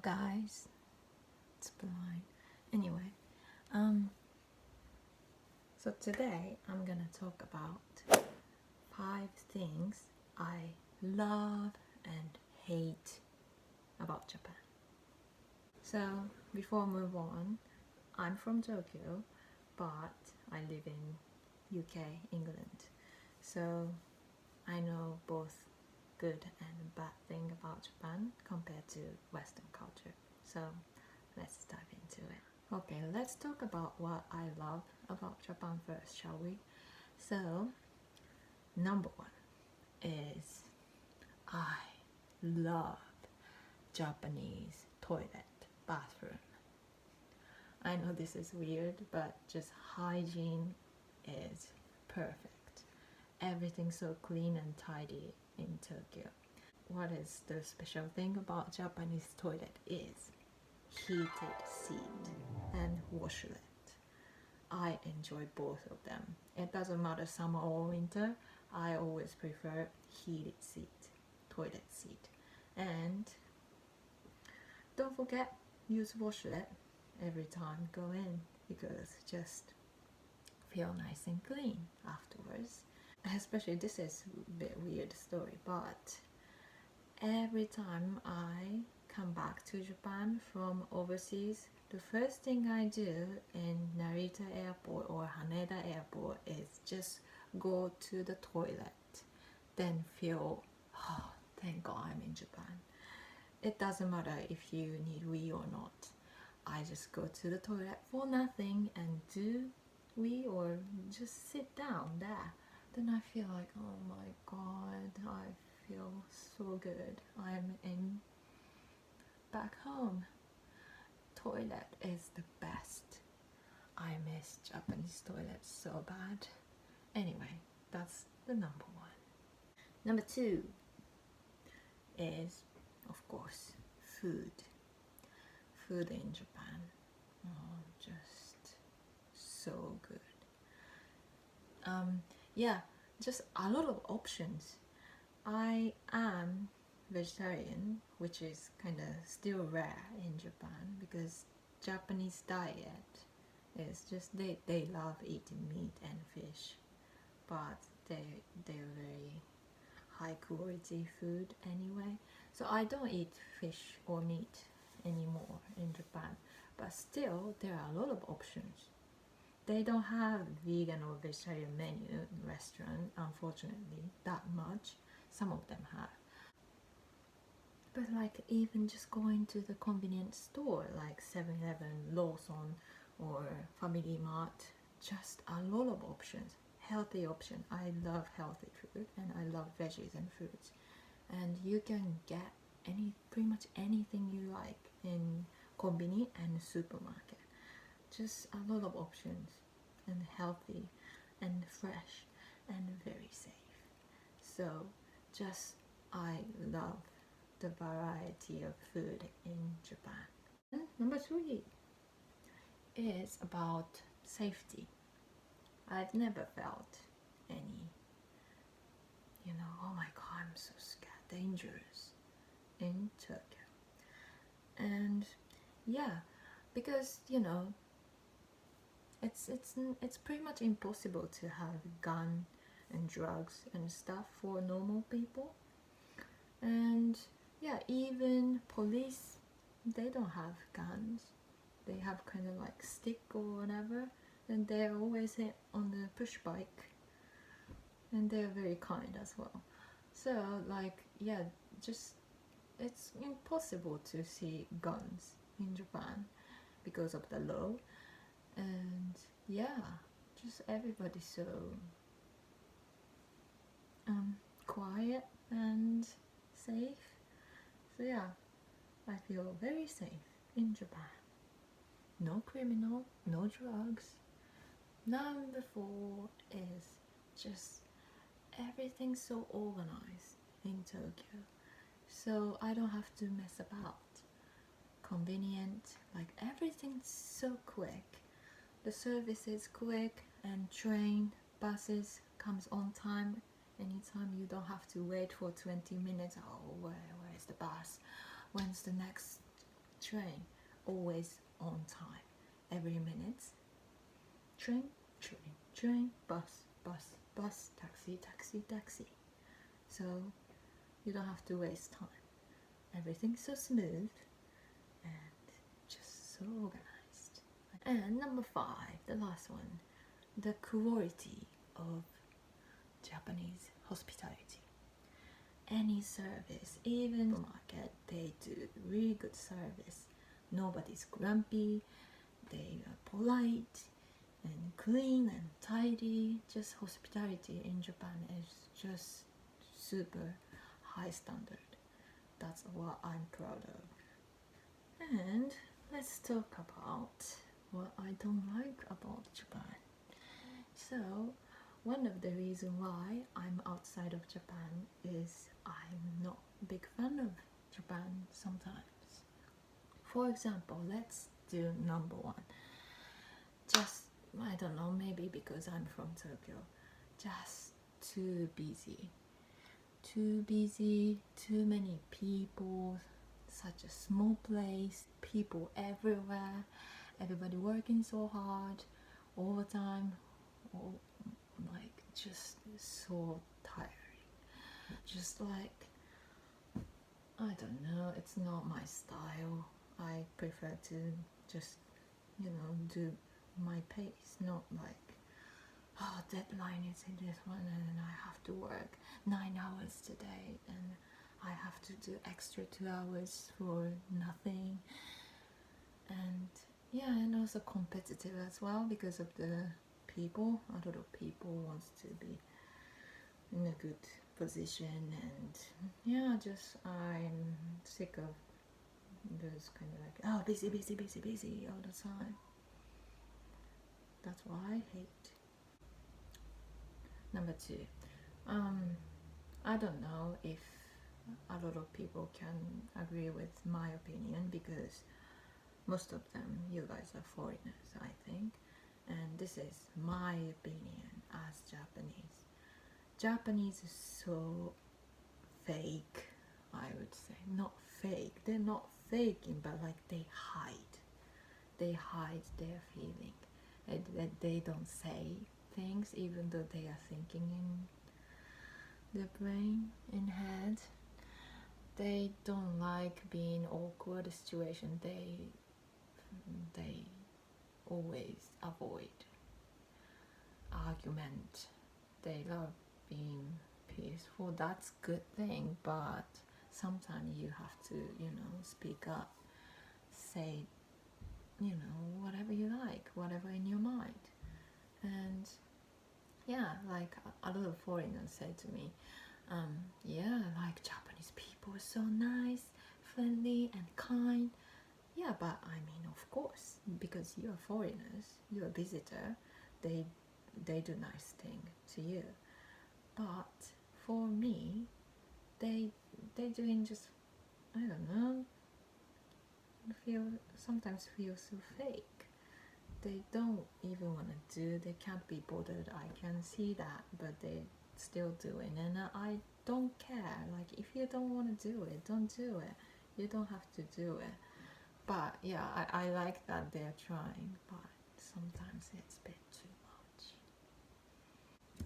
Hello guys, it's blind. Anyway, um, so today I'm gonna talk about 5 things I love and hate about Japan. So before I move on, I'm from Tokyo, but I live in UK, England. So I know both good and bad thing about Japan compared to Western culture. So let's dive into it. Okay, let's talk about what I love about Japan first, shall we? So, number one is I love Japanese toilet, bathroom. I know this is weird, but just hygiene is perfect. Everything's so clean and tidy in Tokyo. What is the special thing about Japanese toilet is heated seat and washlet. I enjoy both of them. It doesn't matter summer or winter, I always prefer heated seat, toilet seat. And don't forget, use washlet every time go in because just feel nice and clean afterwards. Especially this is a bit weird story, but every time I come back to Japan from overseas, the first thing I do in Narita Airport or Haneda Airport is just go to the toilet, then feel, oh, thank God I'm in Japan. It doesn't matter if you need wee or not. I just go to the toilet for nothing and do wee or just sit down there. Then I feel like, oh my God, I feel so good. I'm in back home. Toilet is the best. I miss Japanese toilets so bad. Anyway, that's the number one. Number two is, of course, food. Food in Japan. Oh, just so good. Yeah, just a lot of options. I am vegetarian, which is kind of still rare in Japan because Japanese diet is just they love eating meat and fish, but they're very high quality food anyway. So I don't eat fish or meat anymore in Japan, but still there are a lot of options. They don't have vegan or vegetarian menu in restaurant, unfortunately, that much. Some of them have. But like even just going to the convenience store like 7-Eleven, Lawson or Family Mart, just a lot of options, healthy option. I love healthy food and I love veggies and fruits. And you can get pretty much anything you like in convenience and supermarket. Just a lot of options and healthy and fresh and very safe. So just I love the variety of food in Japan. And number 3 is about safety. I've never felt any, oh my God, I'm so scared, dangerous in Tokyo. And yeah, because it's pretty much impossible to have gun and drugs and stuff for normal people. And yeah, even police, they don't have guns. They have kind of like stick or whatever, and they're always on the push bike, and they're very kind as well. So like, yeah, just it's impossible to see guns in Japan because of the law. And yeah, just everybody's so quiet and safe. So yeah, I feel very safe in Japan. No criminal, no drugs. Number 4 is just everything so organized in Tokyo. So I don't have to mess about. Convenient, like everything's so quick. The service is quick and train, buses comes on time. Anytime you don't have to wait for 20 minutes. Oh, where's the bus? When's the next train always on time, every minute. Train, train, train, bus, bus, bus, taxi, taxi, taxi. So you don't have to waste time. Everything's so smooth and just so organized. And number 5, the last one, the quality of Japanese hospitality. Any service, even the market, they do really good service. Nobody's grumpy, they are polite and clean and tidy. Just hospitality in Japan is just super high standard. That's what I'm proud of. And let's talk about what I don't like about Japan. So one of the reasons why I'm outside of Japan is I'm not a big fan of Japan sometimes. For example, let's do number 1. Just, I don't know, maybe because I'm from Tokyo, just too busy. Too busy, too many people, such a small place, people everywhere, everybody working so hard all the time, like just so tiring. Just like, I don't know, it's not my style. I prefer to just, do my pace, not like, oh, deadline is in this one and I have to work 9 hours today and I have to do extra 2 hours for nothing. And yeah, and also competitive as well because of the people. A lot of people wants to be in a good position, and yeah, just I'm sick of those kind of like, oh, busy, busy, busy, busy all the time. That's what I hate. Number 2, I don't know if a lot of people can agree with my opinion because most of them, you guys are foreigners, I think, and this is my opinion as Japanese. Japanese is so fake, I would say. Not fake, they're not faking, but like they hide their feeling. They don't say things even though they are thinking in their brain, in head. They don't like being awkward situation. They always avoid argument. They love being peaceful. That's good thing, but sometimes you have to, speak up, say, whatever you like, whatever in your mind. And yeah, like a lot of foreigners said to me, yeah, like Japanese people are so nice, friendly and kind. Yeah, but I mean, of course, because you're foreigners, you're a visitor, they do nice thing to you. But for me, they doing just, I don't know, sometimes feel so fake. They don't even want to do, they can't be bothered, I can see that, but they still doing, and I don't care. Like, if you don't want to do it, don't do it. You don't have to do it. But yeah, I like that they're trying, but sometimes it's a bit too much.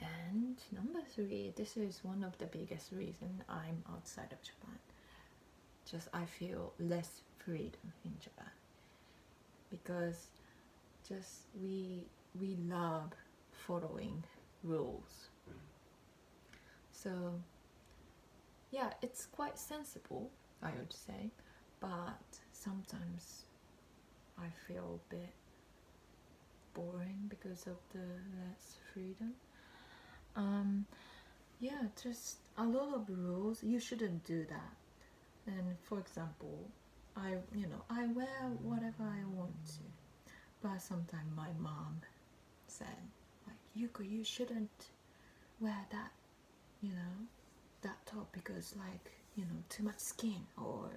And number 3, this is one of the biggest reasons I'm outside of Japan. Just I feel less freedom in Japan because just we love following rules. So yeah, it's quite sensible, I would say, but sometimes I feel a bit boring because of the less freedom. Yeah, just a lot of rules. You shouldn't do that. And for example, I wear whatever I want to, but sometimes my mom said, like, Yuko, you shouldn't wear that, that top because, like, too much skin, or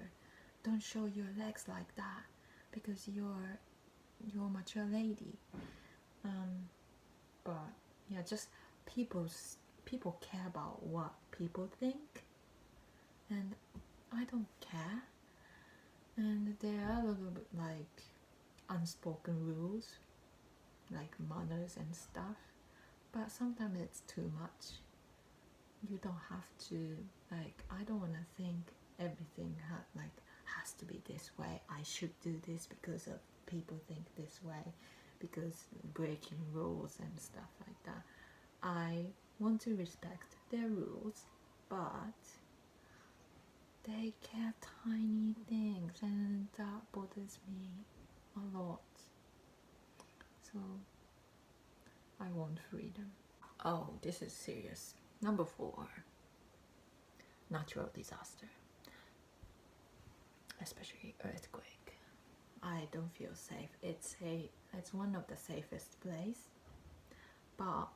don't show your legs like that because you're a mature lady. But yeah, just people care about what people think, and I don't care. And there are a little bit like unspoken rules, like manners and stuff, but sometimes it's too much. You don't have to, like, I don't want to think everything has to be this way. I should do this because of people think this way, because breaking rules and stuff like that. I want to respect their rules, but they care tiny things, and that bothers me a lot. So I want freedom. Oh, this is serious. Number 4, natural disaster, especially earthquake. I don't feel safe. It's one of the safest place, but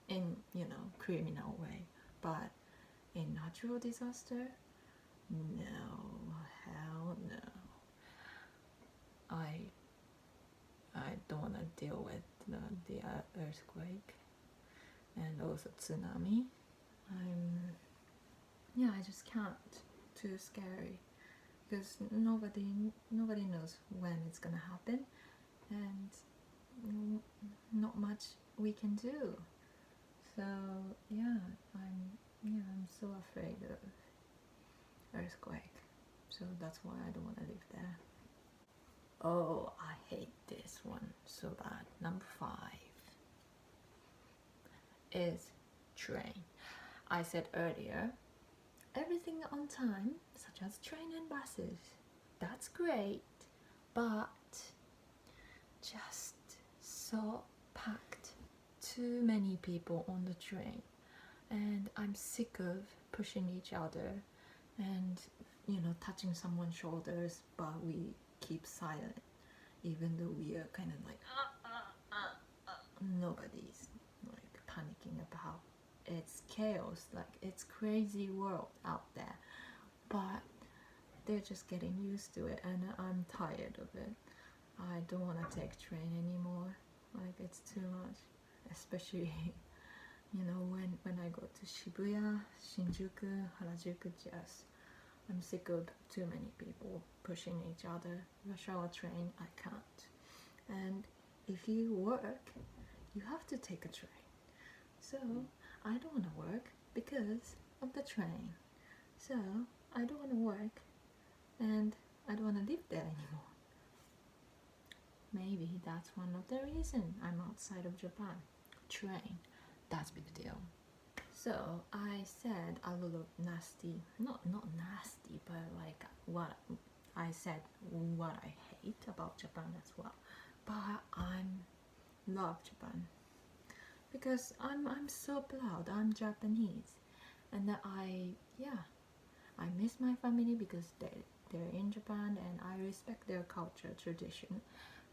in criminal way. But in natural disaster, no, hell no. I don't want to deal with the earthquake and also tsunami. I just can't. Too scary, because nobody knows when it's gonna happen, and not much we can do. So I'm so afraid of earthquake. So that's why I don't want to live there. Oh, I hate this one so bad. Number 5 is train. I said earlier, everything on time, such as train and buses, that's great, but just so packed, too many people on the train, and I'm sick of pushing each other and touching someone's shoulders, but we keep silent even though we are kind of like nobody's like panicking about. It's chaos, like it's crazy world out there, but they're just getting used to it, and I'm tired of it. I don't want to take train anymore. Like, it's too much, especially when I go to Shibuya, Shinjuku, Harajuku. Just I'm sick of too many people pushing each other. Rush hour train, I can't. And if you work, you have to take a train. So I don't want to work because of the train. So I don't want to work, and I don't want to live there anymore. Maybe that's one of the reasons I'm outside of Japan. Train, that's big deal. So I said a little nasty, not nasty, but like what I said, what I hate about Japan as well. But I love Japan because I'm so proud. I'm Japanese, and I miss my family because they're in Japan, and I respect their culture, tradition.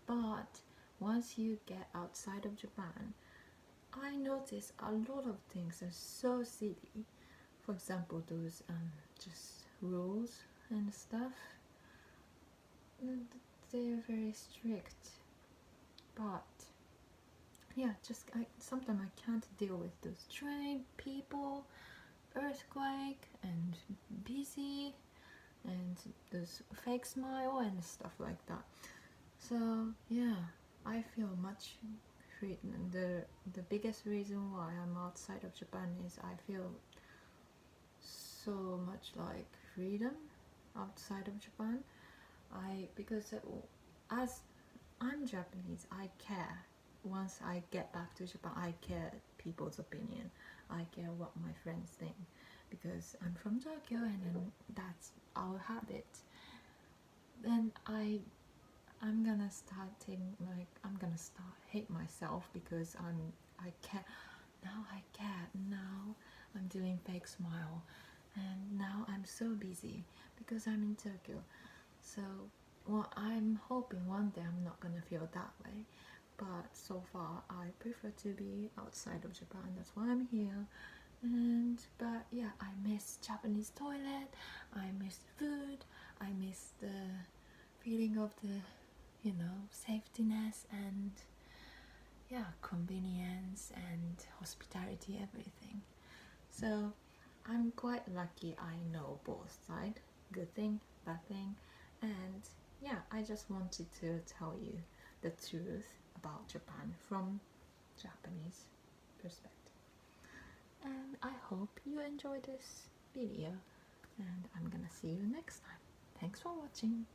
But once you get outside of Japan, I notice a lot of things are so silly. For example, those just rules and stuff. They're very strict. But sometimes I can't deal with those train people, earthquake, and busy, and this fake smile and stuff like that. So I feel much free. The biggest reason why I'm outside of Japan is I feel so much like freedom outside of Japan. Because as I'm Japanese, I care. Once I get back to Japan, I care people's opinion. I care what my friends think, because I'm from Tokyo, and then that's our habit. Then I'm gonna start hate myself because I care. Now I care. Now I'm doing fake smile, and now I'm so busy because I'm in Tokyo. So I'm hoping one day I'm not gonna feel that way, but so far I prefer to be outside of Japan. That's why I'm here. But I miss Japanese toilet, I miss food, I miss the feeling of the safetyness, and convenience and hospitality, everything. So I'm quite lucky. I know both sides, good thing, bad thing, and yeah, I just wanted to tell you the truth about Japan from Japanese perspective. And I hope you enjoyed this video, and I'm gonna see you next time. Thanks for watching.